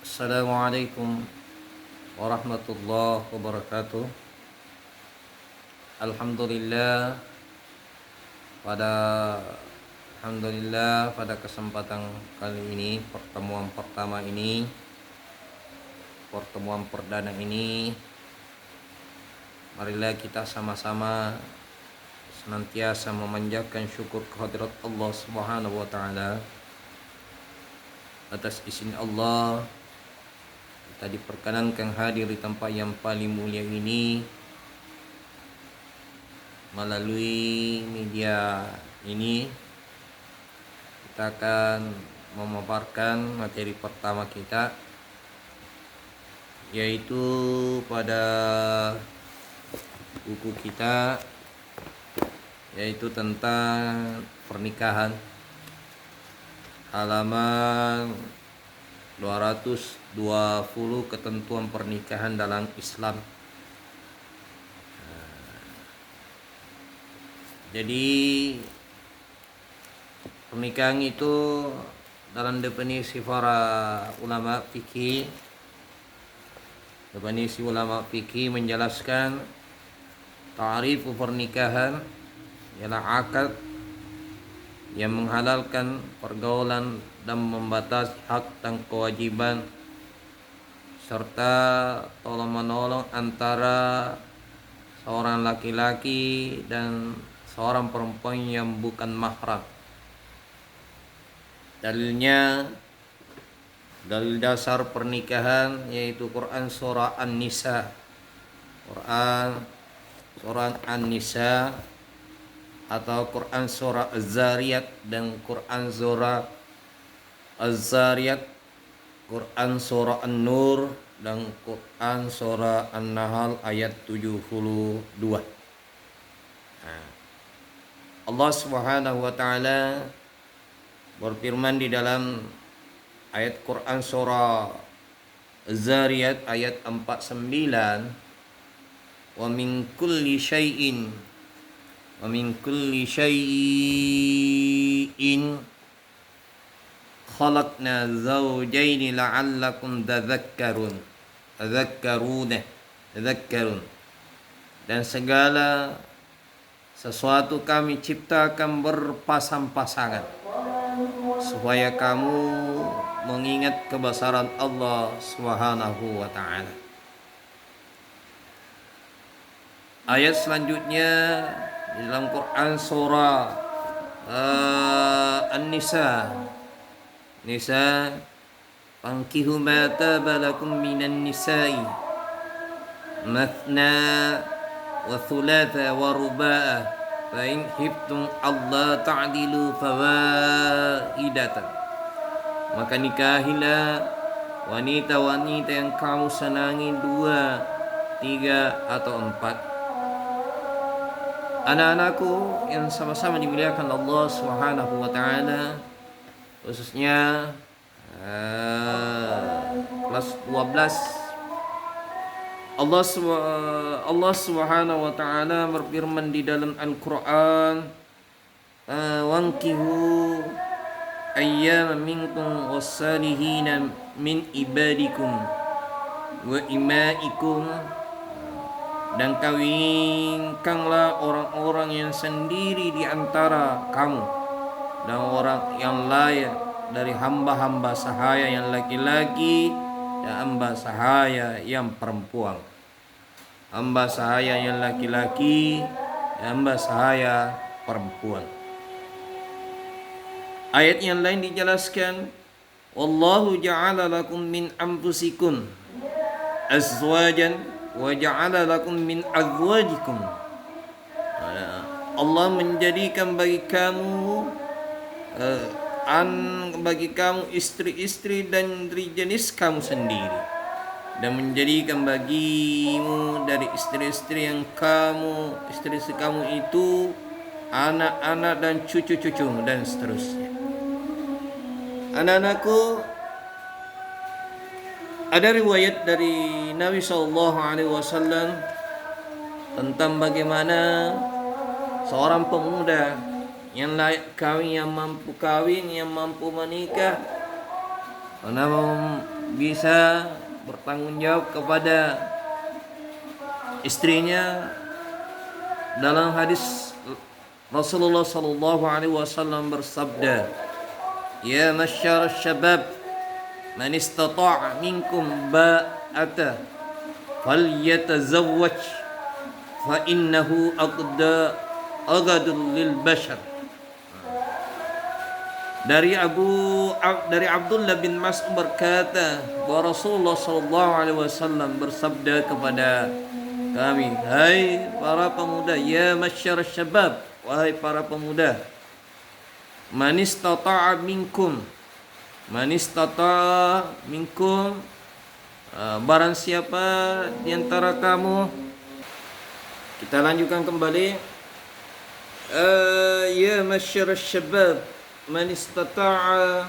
Assalamualaikum warahmatullahi wabarakatuh. Alhamdulillah pada pada kesempatan kali ini, pertemuan pertama ini, pertemuan perdana ini, marilah kita sama-sama senantiasa memanjatkan syukur kehadirat Allah Subhanahu wa taala. Atas izin Allah kita diperkenankan hadir di tempat yang paling mulia ini melalui media ini. Kita akan memaparkan materi pertama kita, yaitu pada buku kita, yaitu tentang pernikahan, halaman 220, ketentuan pernikahan dalam Islam. Jadi pernikahan itu dalam definisi para ulama fikih, menjelaskan ta'rif pernikahan ialah akad yang menghalalkan pergaulan dan membatasi hak dan kewajiban serta tolong-menolong antara seorang laki-laki dan seorang perempuan yang bukan mahram. Dalil dasar pernikahan yaitu Quran surah An-Nisa. Atau Quran surah Az-Zariyat dan Quran surah Az-Zariyat, Quran surah An-Nur dan Quran surah An-Nahl ayat 72. Allah Subhanahu wa taala berfirman di dalam ayat Quran surah Az-Zariyat ayat 49, wa min kulli syai'in khalaqna zawjaini la'allakum tadhakkarun. Dan segala sesuatu kami ciptakan berpasang-pasangan supaya kamu mengingat kebesaran Allah Subhanahu wa taala. Ayat selanjutnya di dalam Quran surah An-Nisa, fankihu ma taba lakum minan nisa'i mathna wa thulatha wa ruba'a fa in khiftum alla ta'dilu fawahidatan. Maka nikahilah wanita-wanita yang kamu senangi 2, 3 atau 4. Anak-anakku yang sama-sama dimuliakan Allah Subhanahu wa taala, khususnya kelas 12, Allah Subhanahu wa taala berfirman di dalam Al-Qur'an, wankihu ayyama minkum wassalihina min ibadikum wa imaikum, dan kawinkanlah orang-orang yang sendiri di antara kamu dan orang yang lain dari hamba-hamba sahaya yang laki-laki dan hamba sahaya yang perempuan. Hamba sahaya yang laki-laki dan hamba sahaya perempuan. Ayat yang lain dijelaskan, wallahu ja'ala lakum min anfusikum azwajan wa ja'ala lakum min azwajikum. Allah menjadikan bagi kamu istri-istri dan dari jenis kamu sendiri, dan menjadikan bagimu dari istri-istri kamu itu anak-anak dan cucu-cucu dan seterusnya. Anak-anakku, ada riwayat dari Nabi SAW tentang bagaimana seorang pemuda yang layak kawin, yang mampu kawin, yang mampu menikah, karena bisa bertanggung jawab kepada istrinya. Dalam hadis Rasulullah sallallahu alaihi wasallam bersabda, "Ya masyar syabab, man istata'a minkum ba'ata falyatazawwaj fa innahu agadul lil bashar." Dari Abdullah bin Mas'ud berkata bahwa Rasulullah sallallahu alaihi wasallam bersabda kepada kami, "Hai para pemuda, ya masyar syabab, wahai para pemuda, man istata'a minkum, barang siapa di antara kamu." Kita lanjutkan kembali. Ya masyar syabab, man istata'a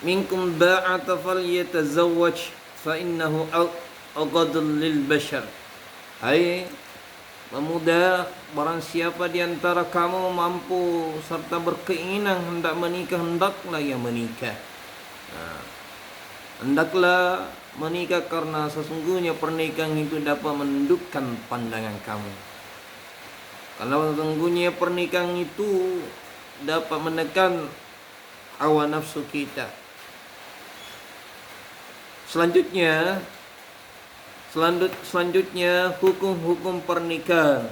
minkum ba'ata falyatazawwaj fa innahu aghadul lil bashar. Hai pemuda, barang siapa di antara kamu mampu serta berkeinginan hendak menikah, hendaklah ia menikah. Hendaklah menikah karena sesungguhnya pernikahan itu dapat menundukkan pandangan kamu. Kalau sesungguhnya pernikahan itu dapat menekan hawa nafsu kita. Selanjutnya hukum-hukum pernikahan.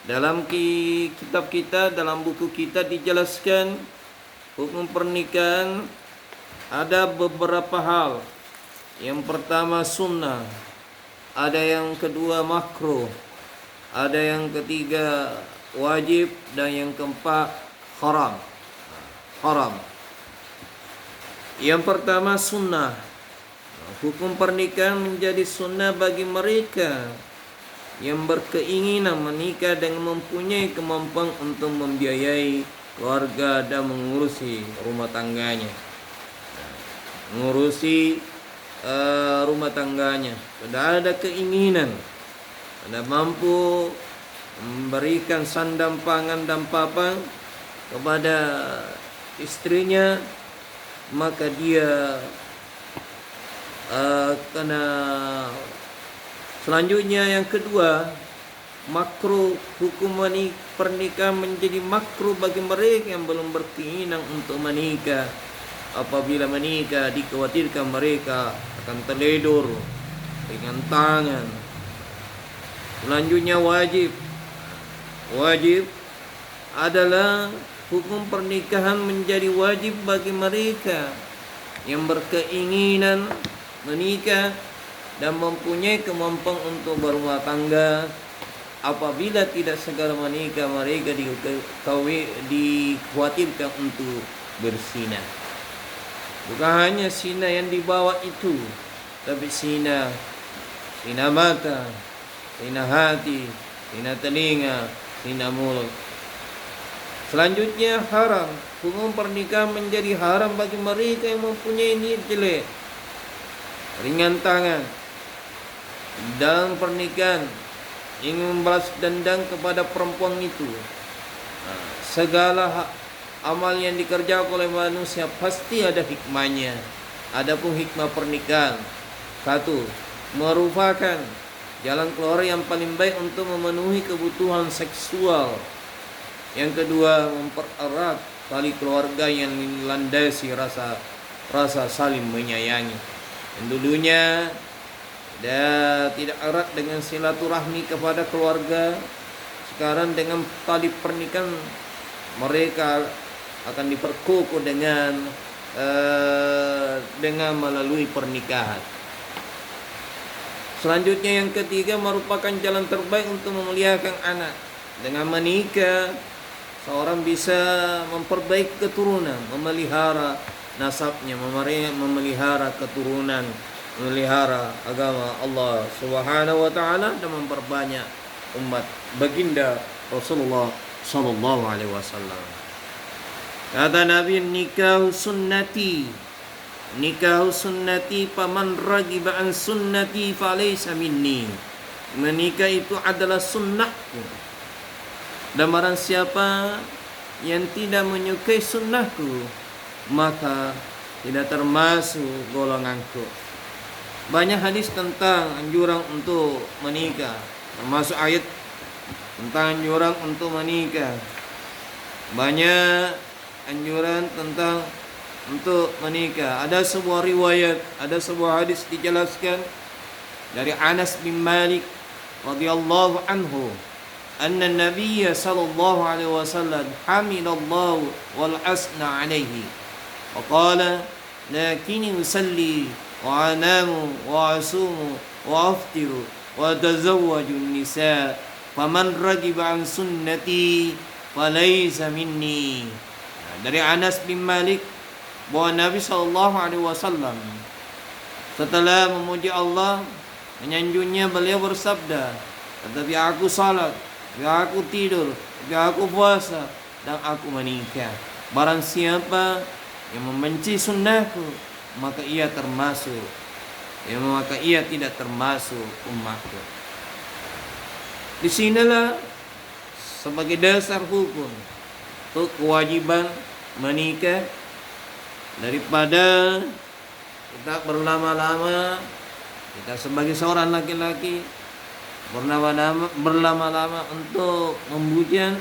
Dalam kitab kita, dalam buku kita dijelaskan hukum pernikahan ada beberapa hal. Yang pertama sunnah, ada yang kedua makruh, ada yang ketiga wajib, dan yang keempat haram. Yang pertama sunnah. Hukum pernikahan menjadi sunnah bagi mereka yang berkeinginan menikah dan mempunyai kemampuan untuk membiayai keluarga dan mengurusi rumah tangganya. Sudah ada keinginan, sudah mampu memberikan sandang pangan dan papan kepada istrinya, maka dia selanjutnya yang kedua makruh. Hukum pernikahan menjadi makruh bagi mereka yang belum berkeinginan untuk menikah. Apabila menikah dikhawatirkan mereka akan terledur dengan tangan. Selanjutnya wajib adalah hukum pernikahan menjadi wajib bagi mereka yang berkeinginan menikah dan mempunyai kemampuan untuk berumah tangga. Apabila tidak segera menikah, mereka dikhawatirkan untuk berzina. Bukan hanya zina yang dibawa itu, tapi zina mata, zina hati, zina telinga, zina mulut. Selanjutnya haram. Hukum pernikahan menjadi haram bagi mereka yang mempunyai niat jelek, ringan tangan dalam pernikahan, ingin membalas dendam kepada perempuan itu. Segala amal yang dikerjakan oleh manusia pasti ada hikmahnya. Adapun hikmah pernikahan, satu, merupakan jalan keluar yang paling baik untuk memenuhi kebutuhan seksual. Yang kedua, mempererat tali keluarga yang dilandasi rasa saling menyayangi. Yang dulunya tidak erat dengan silaturahmi kepada keluarga, sekarang dengan tali pernikahan mereka akan diperkukuh dengan melalui pernikahan. Selanjutnya yang ketiga merupakan jalan terbaik untuk memuliakan anak. Dengan menikah, seorang bisa memperbaiki keturunan, memelihara nasabnya, memelihara keturunan, memelihara agama Allah Subhanahu wa taala, dan memperbanyak umat baginda Rasulullah sallallahu alaihi wasallam. Kata Nabi, nikahu sunnati faman ragiba an sunnati falaysa minni. Menikah itu adalah sunnahku, dan barang siapa yang tidak menyukai sunnahku, maka tidak termasuk golonganku. Banyak hadis tentang anjuran untuk menikah, termasuk ayat tentang anjuran untuk menikah. Banyak anjuran tentang untuk menikah. Ada sebuah riwayat, ada sebuah hadis dijelaskan dari Anas bin Malik radhiyallahu anhu, anna Nabiy sallallahu alaihi wasallam hamidallahu wal asna alaihi wa qala lakini usalli wa anamu wa asumu wa aftiru wa tazawwaju nisa faman ragiba an sunnati falaysa minni. Dari Anas bin Malik bahwa Nabi sallallahu alaihi wasallam setelah memuji Allah, menyanjungnya, beliau bersabda, tetapi aku salat, tetapi aku tidur, tetapi aku puasa, dan aku menikah. Barang siapa yang membenci sunnahku, maka ia tidak termasuk umatku. Di sinilah sebagai dasar hukum untuk kewajiban menikah, daripada kita berlama-lama, kita sebagai seorang laki-laki berlama-lama untuk membujang,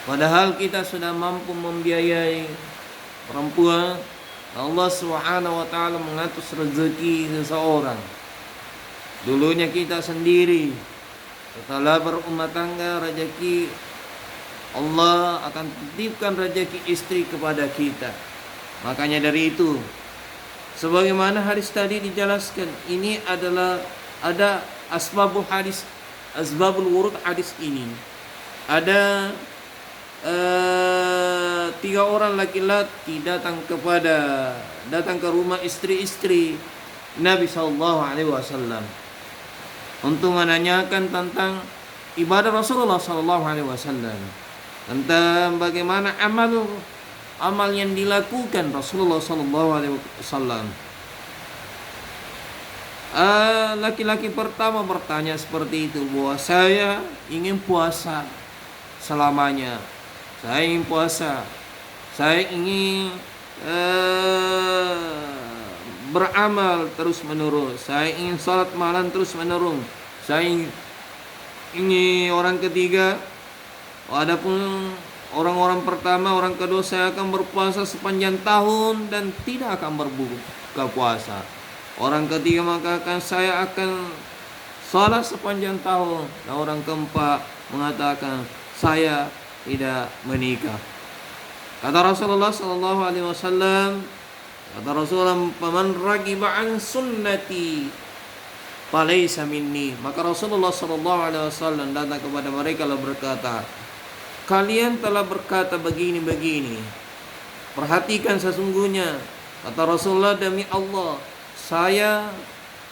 padahal kita sudah mampu membiayai perempuan. Allah Subhanahu wa taala mengatur rezeki seseorang. Dulunya kita sendiri, setelah berumah tangga, rezeki Allah akan titipkan rezeki istri kepada kita. Makanya dari itu, sebagaimana hadis tadi dijelaskan, ini adalah ada asbabul hadis, asbabul wurud hadis ini. Ada 3 orang laki-laki datang ke rumah istri-istri Nabi sallallahu alaihi wasallam untuk menanyakan tentang ibadah Rasulullah sallallahu alaihi wasallam, tentang bagaimana amal yang dilakukan Rasulullah sallallahu alaihi wasallam. Laki-laki pertama bertanya seperti itu, bahwa saya ingin puasa selamanya, saya ingin puasa, saya ingin beramal terus menerus, saya ingin salat malam terus menerus, saya ingin. Orang ketiga, adapun orang-orang pertama, orang kedua, saya akan berpuasa sepanjang tahun dan tidak akan berbuka puasa. Orang ketiga mengatakan, saya akan salat sepanjang tahun. Dan orang keempat mengatakan, saya tidak menikah. Kata Rasulullah sallallahu alaihi wasallam, kata Rasulullah, "Faman ragiba an sunnati falaysa minni." Maka Rasulullah sallallahu alaihi wasallam datang kepada mereka lalu berkata, kalian telah berkata begini-begini. Perhatikan, sesungguhnya kata Rasulullah, demi Allah, saya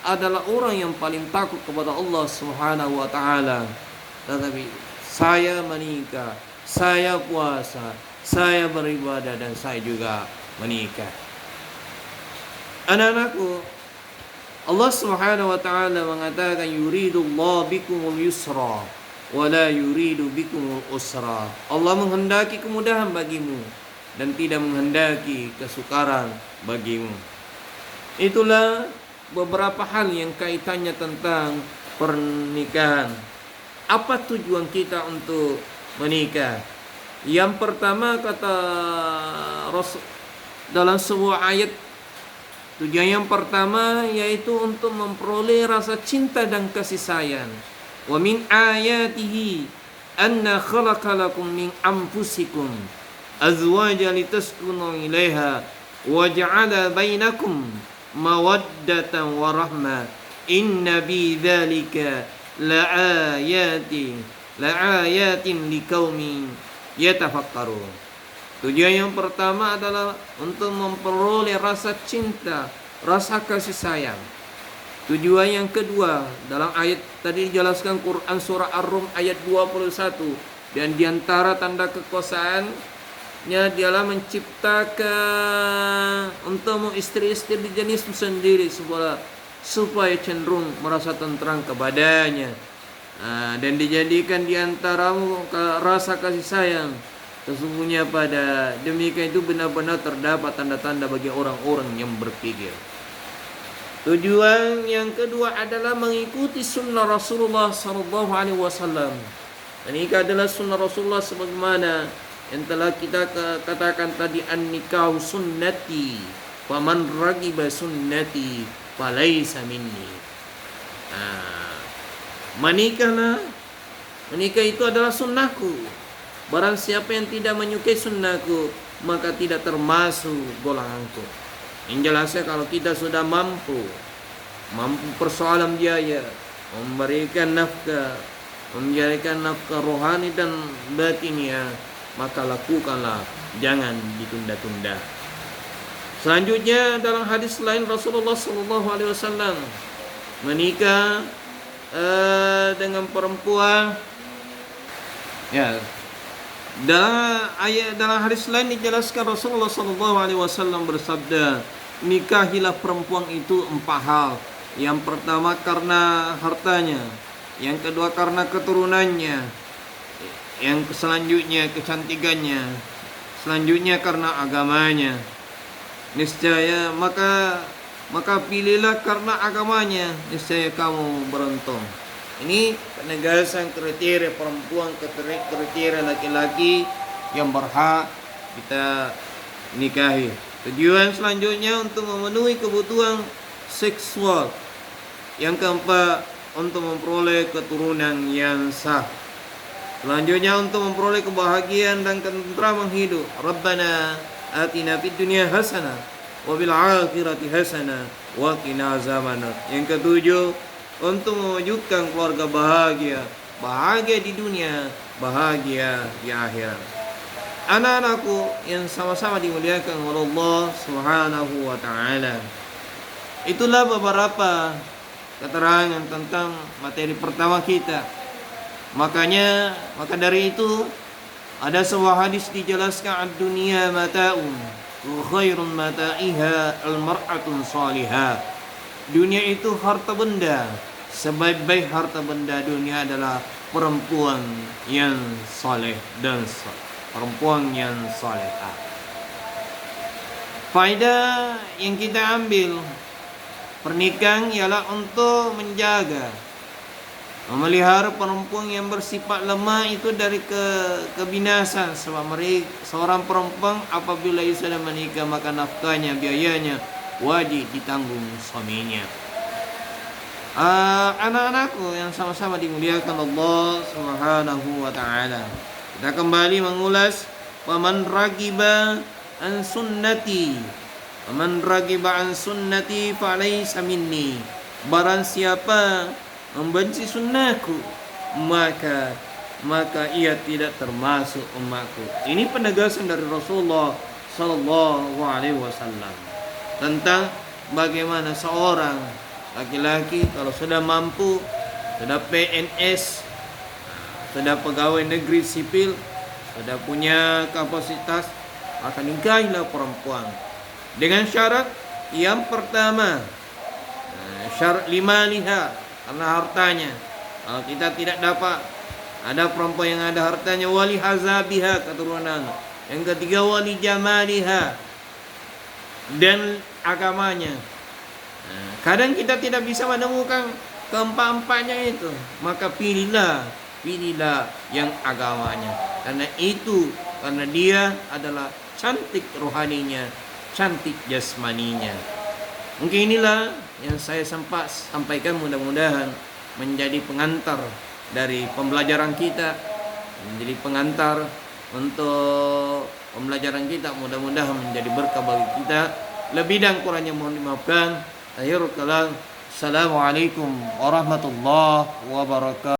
adalah orang yang paling takut kepada Allah Subhanahu wa taala. Tetapi saya menikah, saya puasa, saya beribadah, dan saya juga menikah. Anak-anakku, Allah Subhanahu wa taala mengatakan, yuridullahu bikumul yusra wa la yuridu bikumul usra. Allah menghendaki kemudahan bagimu dan tidak menghendaki kesukaran bagimu. Itulah beberapa hal yang kaitannya tentang pernikahan. Apa tujuan kita untuk menikah? Yang pertama, kata Rasul dalam sebuah ayat, tujuan yang pertama yaitu untuk memperoleh rasa cinta dan kasih sayang. Wa min ayatihi anna khalaqa lakum min anfusikum azwajan litaskunu ilaiha wa ja'ala bainakum mawaddatan wa rahmah. Inna bi dzalika laayatin liqaumin yatafakkarun. Tujuan yang pertama adalah untuk memperoleh rasa cinta, rasa kasih sayang. Tujuan yang kedua, dalam ayat tadi dijelaskan Quran surah Ar-Rum ayat 21, dan diantara tanda kekuasaannya dialah menciptakan untukmu istri-istri jenis sendiri supaya cenderung merasa tentram kepadanya. Dan dijadikan diantaramu rasa kasih sayang Sesungguhnya pada demikian itu benar-benar terdapat tanda-tanda bagi orang-orang yang berpikir. Tujuan yang kedua adalah mengikuti sunnah Rasulullah sallallahu alaihi wasallam. Dan ini adalah sunnah Rasulullah sebagaimana yang telah kita katakan tadi, an-nikahu sunnati, faman ragiba sunnati falaysa minni. Menikah itu adalah sunnahku. Barang siapa yang tidak menyukai sunnahku, maka tidak termasuk golonganku. Yang jelasnya kalau kita sudah mampu persoalan biaya, memberikan nafkah rohani dan batinnya, maka lakukanlah, jangan ditunda-tunda. Selanjutnya dalam hadis lain Rasulullah SAW menikah dengan perempuan, ya. Dalam hadis lain dijelaskan Rasulullah SAW bersabda, nikahilah perempuan itu 4 hal. Yang pertama karena hartanya, yang kedua karena keturunannya, yang selanjutnya kecantikannya, selanjutnya karena agamanya. Niscaya maka pilihlah karena agamanya, niscaya kamu beruntung. Ini penegasan kriteria perempuan, kriteria laki-laki yang berhak kita nikahi. Tujuan selanjutnya untuk memenuhi kebutuhan seksual. Yang keempat, untuk memperoleh keturunan yang sah. Selanjutnya untuk memperoleh kebahagiaan dan ketentraman hidup. Rabbana atina fid dunya hasanah wa fil akhirati hasanah wa qina azabannar. Yang ketujuh, untuk mewujudkan keluarga bahagia di dunia, bahagia di akhirat. Anak-anakku yang sama-sama dimuliakan oleh Allah Subhanahu wa taala. Itulah beberapa keterangan tentang materi pertama kita. Maka dari itu ada sebuah hadis dijelaskan, ad-dunya mata'un wa khairun mata'iha al-mar'atun salihah. Dunia itu harta benda. Sebaik-baik harta benda dunia adalah perempuan yang saleh dan perempuan yang salehah. Faedah yang kita ambil pernikahan ialah untuk menjaga, memelihara perempuan yang bersifat lemah itu dari kebinasan. Sebab seorang perempuan apabila ia sudah menikah, maka nafkahnya, biayanya wajib ditanggung suaminya. Anak-anakku yang sama-sama dimuliakan Allah Subhanahu wa taala. Kita kembali mengulas waman ragiba an sunnati. Waman ragiba an sunnati falaysa minni. Barang siapa membenci sunnahku, maka ia tidak termasuk umatku. Ini penegasan dari Rasulullah sallallahu alaihi wasallam tentang bagaimana seorang laki-laki kalau sudah mampu, sudah PNS, sudah pegawai negeri sipil, sudah punya kapasitas, maka nikahilah perempuan dengan syarat yang pertama, syarat limaliha, karena hartanya. Kalau kita tidak dapat, ada perempuan yang ada hartanya, wali hazabiha, keturunan. Yang ketiga, wali jamaliha, dan agamanya. Kadang kita tidak bisa menemukan keempat-empatnya itu, maka pilihlah yang agamanya. Karena dia adalah cantik rohaninya, cantik jasmaninya. Mungkin inilah yang saya sempat sampaikan, mudah-mudahan menjadi pengantar dari pembelajaran kita, menjadi pengantar untuk pembelajaran kita, mudah-mudahan menjadi berkah bagi kita. Lebih dan kurangnya mohon dimaafkan. Akhirul kalam. Assalamualaikum warahmatullahi wabarakatuh.